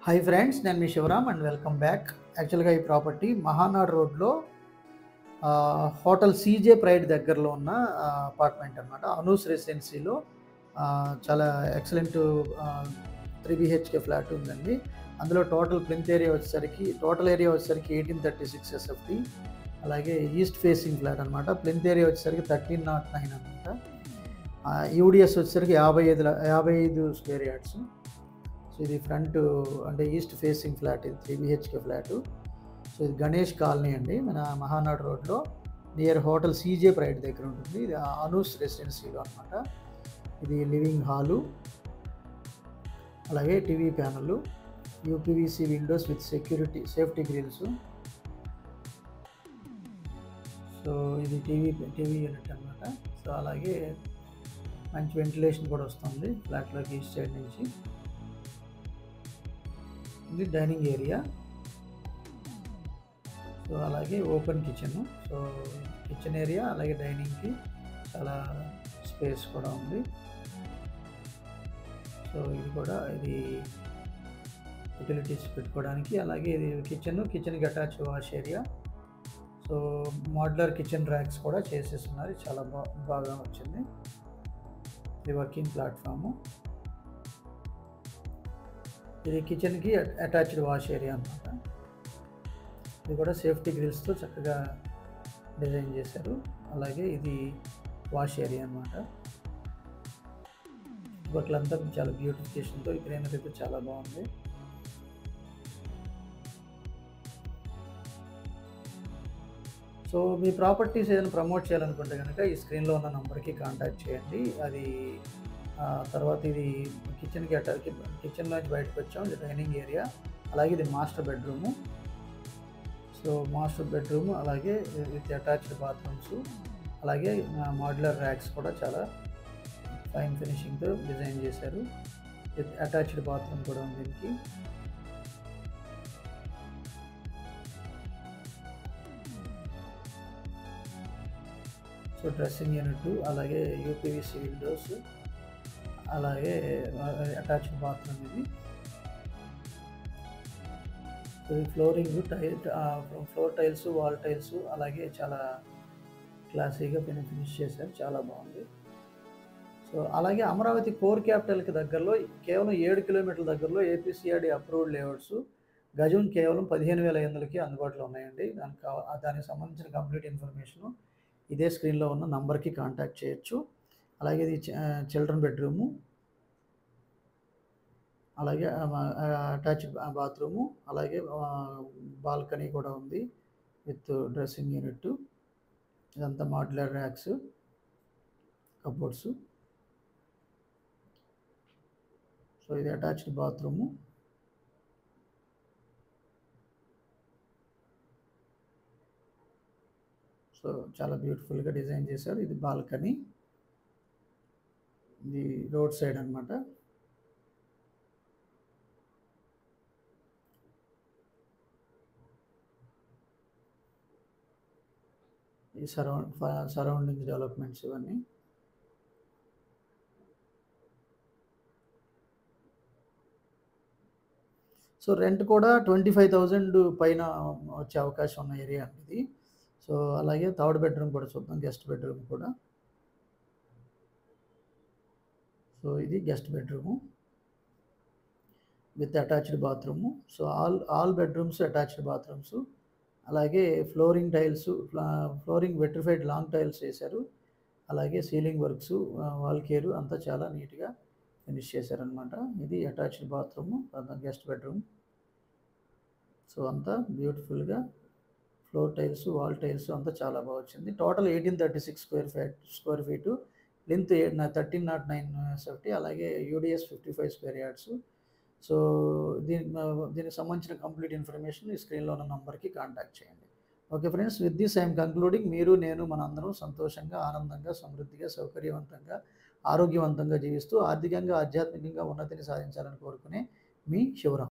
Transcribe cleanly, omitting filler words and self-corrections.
Hi friends, నేను మీ Shivaram and welcome back. యాక్చువల్గా ఈ ప్రాపర్టీ మహానాడ్ రోడ్లో హోటల్ సీజే ప్రైడ్ దగ్గరలో ఉన్న అపార్ట్మెంట్ అనమాట. అనూస్ రెసిడెన్సీలో చాలా ఎక్సలెంట్ 3 BHK ఫ్లాట్ ఉందండి. అందులో టోటల్ ఏరియా వచ్చేసరికి 1836 SFT. అలాగే ఈస్ట్ ఫేసింగ్ ఫ్లాట్ అనమాట. ప్లింత్ ఏరియా వచ్చేసరికి 1309 అనమాట. యూడిఎస్ వచ్చేసరికి 55 స్క్వేర్ యార్డ్స్. సో ఇది ఫ్రంట్ అంటే ఈస్ట్ ఫేసింగ్ ఫ్లాట్, ఇది 3 BHK ఫ్లాటు. సో ఇది గణేష్ కాలనీ అండి, మన మహానాడ్ రోడ్లో నియర్ హోటల్ సీజే ప్రైడ్ దగ్గర ఉంటుంది. ఇది అనూస్ రెసిడెన్సీలో అనమాట. ఇది లివింగ్ హాలు, అలాగే TV panel, UPVC windows with safety grills. So ఇది టీవీ యూనిట్ అనమాట. సో అలాగే మంచి వెంటిలేషన్ కూడా వస్తుంది ఫ్లాట్లోకి ఈస్ట్ సైడ్ నుంచి. ఇది డైనింగ్ ఏరియా. సో అలాగే open kitchen. So kitchen area అలాగే డైనింగ్కి చాలా స్పేస్ కూడా ఉంది. సో ఇది యూటిలిటీస్ పెట్టుకోవడానికి. అలాగే ఇది కిచెన్కి attach wash area. So modular kitchen racks కూడా చేసేస్తున్నారు, చాలా బాగా వచ్చింది. ఇది వర్కింగ్ ప్లాట్ఫాము. ఇది కిచెన్కి అటాచ్డ్ వాష్ ఏరియా అనమాట. ఇది కూడా సేఫ్టీ గ్రిల్స్తో చక్కగా డిజైన్ చేశారు. అలాగే ఇది వాష్ ఏరియా అనమాట. చుట్టుపక్కలంతా చాలా బ్యూటిఫికేషన్తో, ఈ గ్రీనరీ అయితే చాలా బాగుంది. సో మీ ప్రాపర్టీస్ ఏదైనా ప్రమోట్ చేయాలనుకుంటే కనుక ఈ స్క్రీన్లో ఉన్న నంబర్కి కాంటాక్ట్ చేయండి. అది తర్వాత ఇది కిచెన్లోంచి బయటకు వచ్చాం. ఇది డైనింగ్ ఏరియా, అలాగే ఇది master bedroom. So master bedroom అలాగే విత్ అటాచ్డ్ బాత్రూమ్స్, అలాగే మోడ్యులర్ ర్యాక్స్ కూడా చాలా ఫైన్ ఫినిషింగ్తో డిజైన్ చేశారు. విత్ అటాచ్డ్ బాత్రూమ్ కూడా ఉంది దీనికి. సో డ్రెస్సింగ్ యూనిట్, అలాగే యూపీవీసీ విండోస్, అలాగే అటాచ్డ్ బాత్రూమ్. ఇది ఫ్లోర్ టైల్స్, వాల్ టైల్స్, అలాగే చాలా క్లాసీగా ఫినిష్ చేశారు, చాలా బాగుంది. సో అలాగే అమరావతి కోర్ క్యాపిటల్కి దగ్గరలో కేవలం 7 కిలోమీటర్ల దగ్గరలో ఏపీసీఆర్డీ అప్రూవ్డ్ లేఅవుట్స్ గజం కేవలం 15,500కి అందుబాటులో ఉన్నాయండి. దానికి సంబంధించిన కంప్లీట్ ఇన్ఫర్మేషను ఇదే స్క్రీన్లో ఉన్న నంబర్కి కాంటాక్ట్ చేయొచ్చు. అలాగే ఇది చిల్డ్రన్ బెడ్రూము, అలాగే అటాచ్డ్ బాత్రూము, అలాగే బాల్కనీ కూడా ఉంది విత్ డ్రెస్సింగ్ యూనిట్. ఇదంతా మాడ్యులర్ ర్యాక్స్, కబోర్డ్స్. సో ఇది అటాచ్డ్ బాత్రూము. సో చాలా బ్యూటిఫుల్గా డిజైన్ చేశారు. ఇది బాల్కనీ, ఇది రోడ్ సైడ్ అనమాట. ఈ సరౌండింగ్ డెవలప్మెంట్స్ ఇవన్నీ. సో రెంట్ కూడా 25,000 పైన వచ్చే అవకాశం ఉన్న ఏరియా అండి ఇది. సో అలాగే థర్డ్ బెడ్రూమ్ కూడా చూద్దాం, గెస్ట్ బెడ్రూమ్ కూడా. సో ఇది guest bedroom with attached bathroom. So all bedrooms attached bathrooms. అలాగే ఫ్లోరింగ్ వెట్రిఫైడ్ లాంగ్ టైల్స్ వేశారు. అలాగే సీలింగ్ వర్క్స్, వాల్ కేరు అంతా చాలా నీట్గా ఫినిష్ చేశారనమాట. ఇది attached bathroom, guest bedroom. So అంతా బ్యూటిఫుల్గా ఫ్లోర్ టైల్స్, వాల్ టైల్స్ అంతా చాలా బాగా వచ్చింది. Total 1836 square feet, length 1309 SFT, అలాగే యూడిఎస్ 55 స్క్వేర్ యార్డ్స్. సో దీనికి సంబంధించిన కంప్లీట్ ఇన్ఫర్మేషన్ ఈ స్క్రీన్లో ఉన్న నంబర్కి కాంటాక్ట్ చేయండి. Okay friends, with this I'm concluding. మీరు, నేను, మనందరం సంతోషంగా, ఆనందంగా, సమృద్ధిగా, సౌకర్యవంతంగా, ఆరోగ్యవంతంగా జీవిస్తూ ఆర్థికంగా, ఆధ్యాత్మికంగా ఉన్నతిని సాధించాలని కోరుకునే మీ శివరామ్.